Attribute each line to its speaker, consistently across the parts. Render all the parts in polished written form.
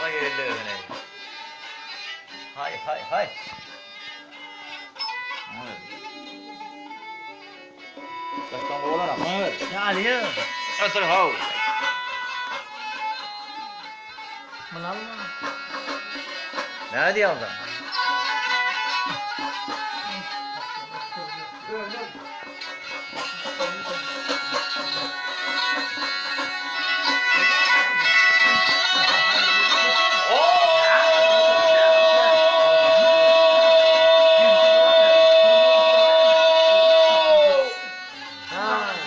Speaker 1: Vay ellerine. Hay hay hay. Kaçtan kovalar ama.
Speaker 2: Yani ya.
Speaker 1: Otur hav.
Speaker 2: Bunalma.
Speaker 1: Ne diyorsun?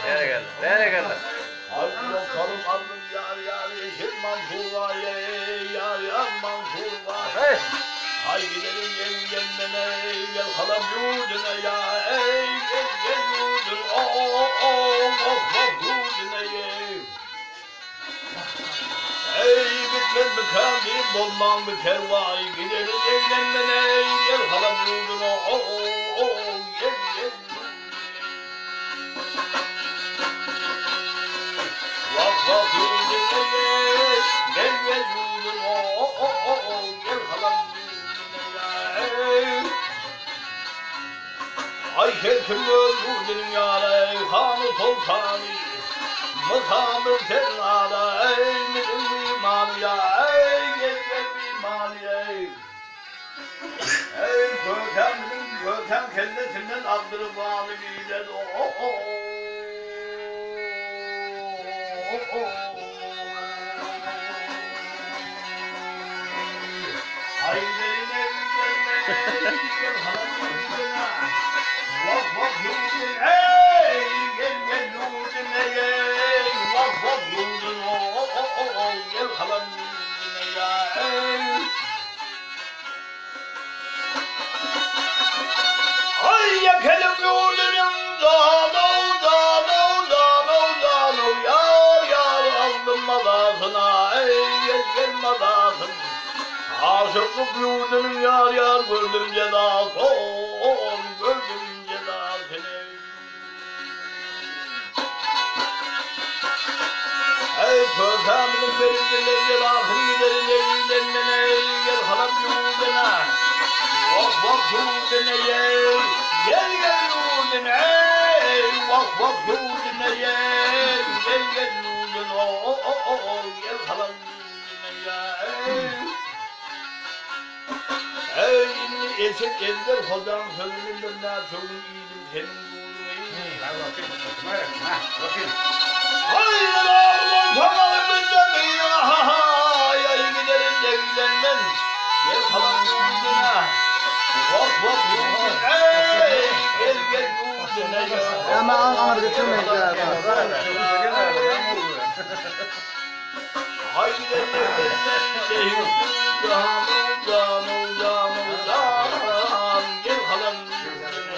Speaker 1: Nereye geldi? Nereye geldi?
Speaker 3: Aldım salım aldım yar yar yeşil Mansur yar yar Mansur var.
Speaker 1: Hey!
Speaker 3: Hay gidelim yengemene gel halam yurduna ya gel yurduna yurduna Ey bitmez mi kandim dolman biter vay gidelim yengemene gel halam yurduna gel Vah vah yurduna gel yurduna gel halam Ay kerkim öldürdün yâre Hanı sultanı Mısamır tenada Ey bizim imanı ya Ey gel imanı ey Ey kötem kendisinden aldırıp bağlı gider Ay gelin evlenme Gel halam yurduna Vah vah yurdun ey gel yurdun ey Vah vah yurdun gel halam yurdun ey Ay yakalım yurdunum dano yar aldım madasına ey gel madasın Aşıklık yurdunum yar gördüm cedasın gördüm cedasını Ey köteminin berindiler cedasını giderin evlenmene gel halam yurduna Vah vah yurduna gel yurduna Vah vah yurduna gel yurduna gel halam yurduna Ey inni eşek eller hocan sözünü benden sözün iyiydim senin buğdun iyi Hayır ağlamam tanalım benden iyi Ay giderin evlenmen Gel halam yurduna Vah vah yurduna gel yurduna
Speaker 2: Ama Ankara'da götürmeyecekler.
Speaker 3: Hay giderin evlenmen Canım gel halam yurduna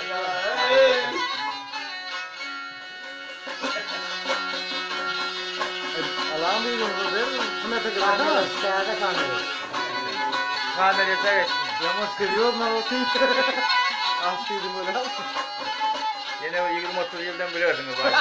Speaker 2: Allah'ım bilmiyorum bu değil mi? Kime kadar değil mi? Sağda kalmıyor.
Speaker 1: Kamerayı evet.
Speaker 2: Yamaç kırıyor onlar olsun. Aslıydım öyle.
Speaker 1: Yine o 20-30 yıldan biliyorsunuz bari.